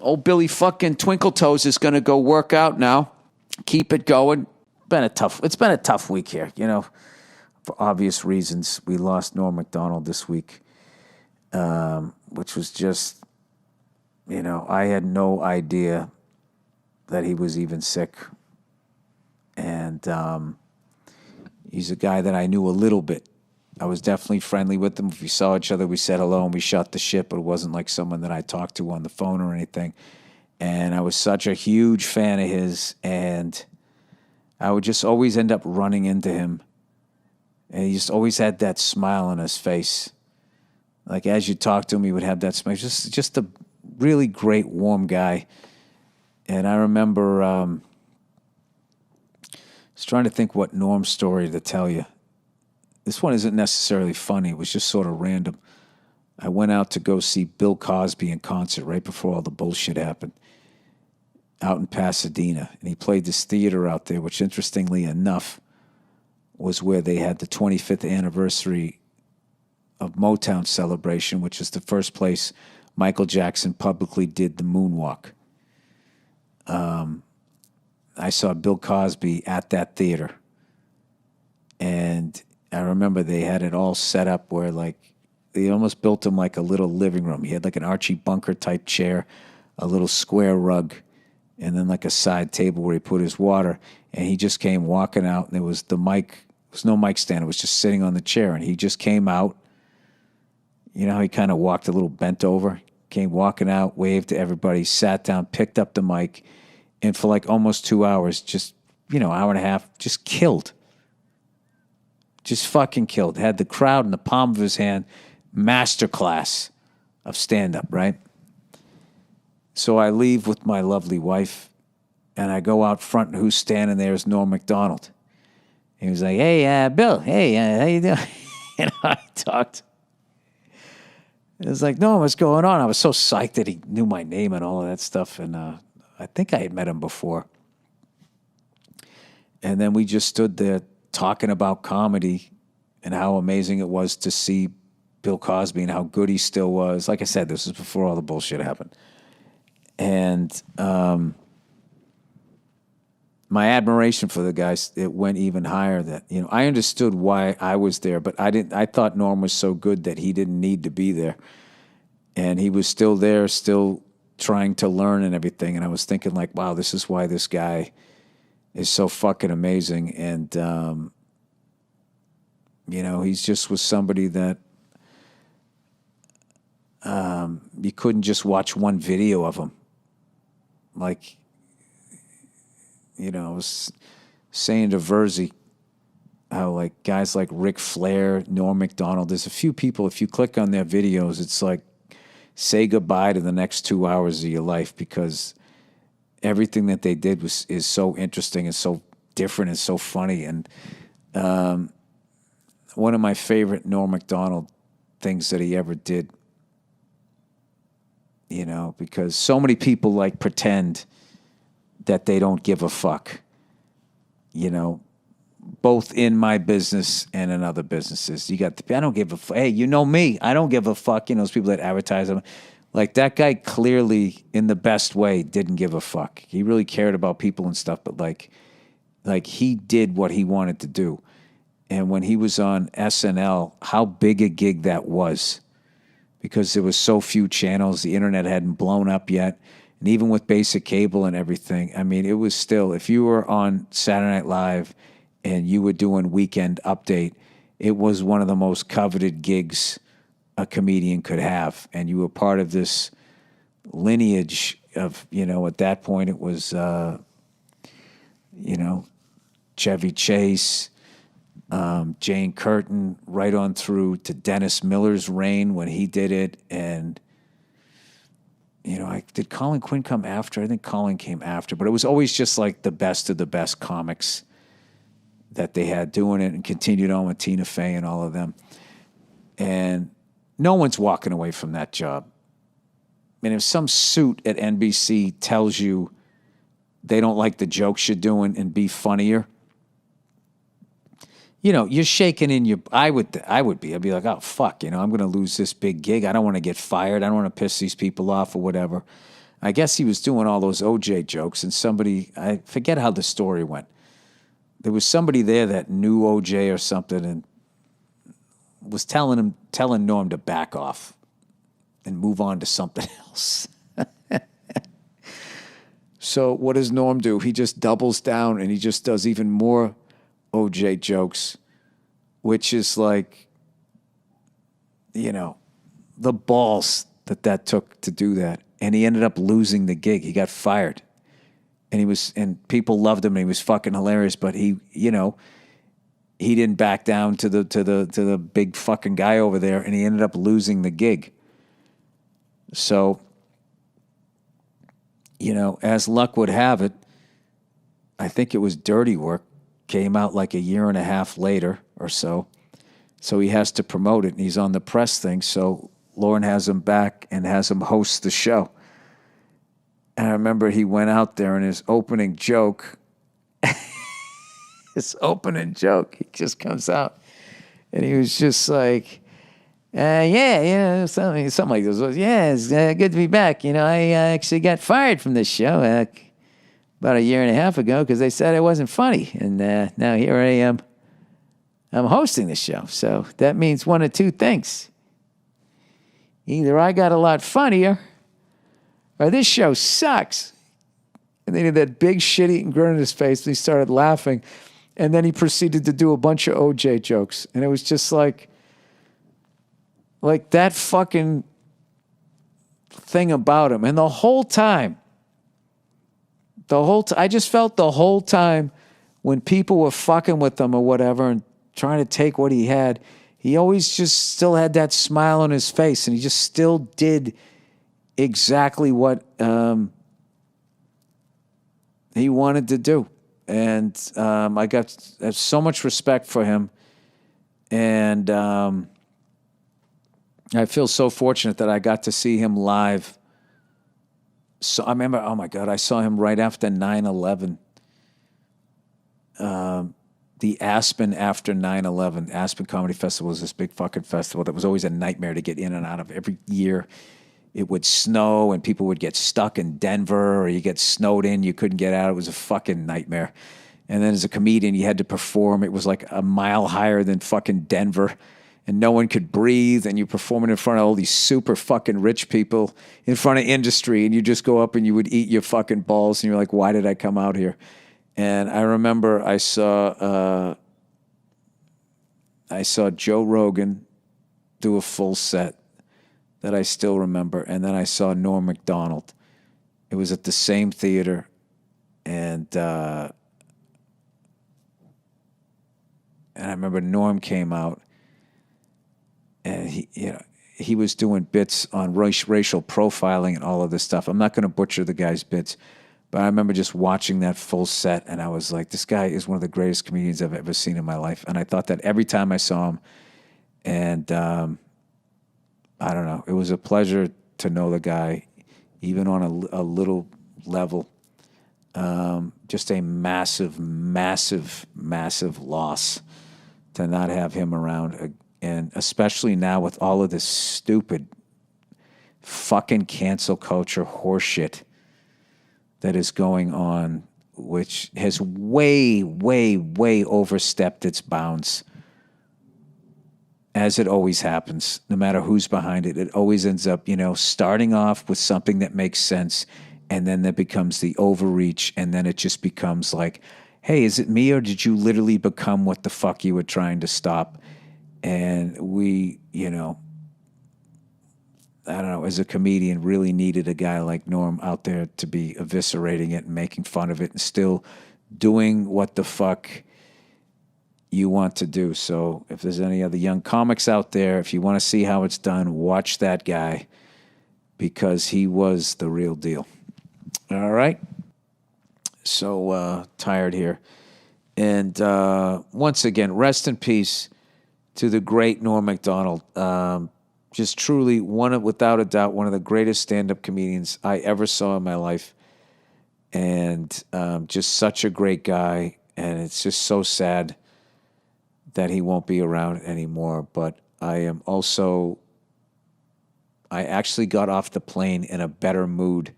old Billy fucking Twinkletoes is going to go work out now. Keep it going. It's been a tough week here, for obvious reasons. We lost Norm Macdonald this week, which was just, I had no idea that he was even sick. And he's a guy that I knew a little bit. I was definitely friendly with him. If we saw each other, we said hello and we shot the shit, but it wasn't like someone that I talked to on the phone or anything. And I was such a huge fan of his, and I would just always end up running into him. And he just always had that smile on his face. Like as you talk to him, he would have that smile. Just a really great, warm guy. And I remember I was trying to think what Norm's story to tell you. This one isn't necessarily funny. It was just sort of random. I went out to go see Bill Cosby in concert right before all the bullshit happened out in Pasadena. And he played this theater out there, which interestingly enough was where they had the 25th anniversary of Motown celebration, which is the first place Michael Jackson publicly did the moonwalk. I saw Bill Cosby at that theater. And I remember they had it all set up where, like, they almost built him like a little living room. He had like an Archie Bunker type chair, a little square rug, and then like a side table where he put his water. And he just came walking out, and there was the mic. There was no mic stand. It was just sitting on the chair. And he just came out. You know how he kind of walked a little bent over? Came walking out, waved to everybody, sat down, picked up the mic, and for like almost 2 hours, just, hour and a half, just killed. Just fucking killed. Had the crowd in the palm of his hand. Masterclass of stand-up, right? So I leave with my lovely wife, and I go out front, and who's standing there is Norm Macdonald. He was like, hey, Bill, hey, how you doing? And I talked. It was like, no, what's going on? I was so psyched that he knew my name and all of that stuff, and I think I had met him before. And then we just stood there talking about comedy and how amazing it was to see Bill Cosby and how good he still was. Like I said, this was before all the bullshit happened. And my admiration for the guys, it went even higher. That, I understood why I was there, but I thought Norm was so good that he didn't need to be there. And he was still there, still trying to learn and everything. And I was thinking like, wow, this is why this guy is so fucking amazing. And, he's just was somebody that you couldn't just watch one video of him. Like, I was saying to Verzi how like guys like Ric Flair, Norm Macdonald, there's a few people, if you click on their videos, it's like say goodbye to the next 2 hours of your life, because everything that they did is so interesting and so different and so funny. And one of my favorite Norm Macdonald things that he ever did, because so many people like pretend that they don't give a fuck, both in my business and in other businesses. You got I don't give a fuck. Hey, me, I don't give a fuck. Those people that advertise them. Like that guy clearly, in the best way, didn't give a fuck. He really cared about people and stuff, but like he did what he wanted to do. And when he was on SNL, how big a gig that was, because there was so few channels. The internet hadn't blown up yet. And even with basic cable and everything, I mean, it was still, if you were on Saturday Night Live and you were doing Weekend Update, it was one of the most coveted gigs a comedian could have. And you were part of this lineage of, at that point it was, Chevy Chase, Jane Curtin, right on through to Dennis Miller's reign when he did it. And, did Colin Quinn come after? I think Colin came after, but it was always just like the best of the best comics that they had doing it, and continued on with Tina Fey and all of them. And no one's walking away from that job. I mean, if some suit at NBC tells you they don't like the jokes you're doing and be funnier, you're shaking in your, I'd be like, oh, fuck, I'm going to lose this big gig. I don't want to get fired. I don't want to piss these people off or whatever. I guess he was doing all those OJ jokes, and somebody, I forget how the story went. There was somebody there that knew OJ or something and was telling Norm to back off and move on to something else. So what does Norm do? He just doubles down and he just does even more OJ jokes, which is like, you know, the balls that took to do that. And he ended up losing the gig. He got fired. And people loved him and he was fucking hilarious, but he didn't back down to the big fucking guy over there, and he ended up losing the gig. So, as luck would have it, I think it was Dirty Work, came out like a year and a half later or so. So he has to promote it, and he's on the press thing. So Lauren has him back and has him host the show. And I remember he went out there, and his opening joke, he just comes out. And he was just like, something like this. Yeah, it's good to be back. I actually got fired from this show about a year and a half ago because they said it wasn't funny. And now here I am. I'm hosting the show. So that means one of two things. Either I got a lot funnier or this show sucks. And then he had that big shit-eating grin on his face and he started laughing. And then he proceeded to do a bunch of OJ jokes. And it was just like that fucking thing about him. And the whole time, I just felt the whole time when people were fucking with him or whatever and trying to take what he had, he always just still had that smile on his face, and he just still did exactly what he wanted to do. And I got so much respect for him, and I feel so fortunate that I got to see him live. So I remember, oh my God, I saw him right after 9/11. The Aspen after 9/11. Aspen Comedy Festival was this big fucking festival that was always a nightmare to get in and out of. Every year it would snow and people would get stuck in Denver, or you get snowed in, you couldn't get out. It was a fucking nightmare. And then as a comedian, you had to perform. It was like a mile higher than fucking Denver. And no one could breathe, and you're performing in front of all these super fucking rich people in front of industry, and you just go up and you would eat your fucking balls, and you're like, why did I come out here? And I remember I saw Joe Rogan do a full set that I still remember, and then I saw Norm Macdonald. It was at the same theater, and I remember Norm came out, and he was doing bits on racial profiling and all of this stuff. I'm not going to butcher the guy's bits, but I remember just watching that full set, and I was like, this guy is one of the greatest comedians I've ever seen in my life. And I thought that every time I saw him. And I don't know. It was a pleasure to know the guy, even on a little level. Just a massive, massive, massive loss to not have him around. And especially now with all of this stupid fucking cancel culture horseshit that is going on, which has way, way, way overstepped its bounds, as it always happens. No matter who's behind it, it always ends up, starting off with something that makes sense, and then there becomes the overreach, and then it just becomes like, hey, is it me, or did you literally become what the fuck you were trying to stop? And we, I don't know, as a comedian, really needed a guy like Norm out there to be eviscerating it and making fun of it and still doing what the fuck you want to do. So if there's any other young comics out there, if you want to see how it's done, watch that guy, because he was the real deal. All right? So tired here. And once again, rest in peace to the great Norm Macdonald. Just truly, without a doubt, one of the greatest stand-up comedians I ever saw in my life. And just such a great guy. And it's just so sad that he won't be around anymore. But I actually got off the plane in a better mood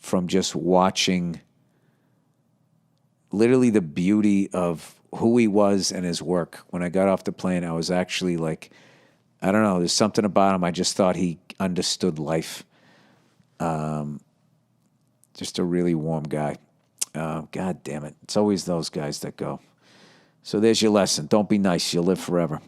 from just watching literally the beauty of who he was and his work. When I got off the plane, I was actually like, I don't know, there's something about him. I just thought he understood life. Just a really warm guy. God damn it. It's always those guys that go. So there's your lesson. Don't be nice. You'll live forever.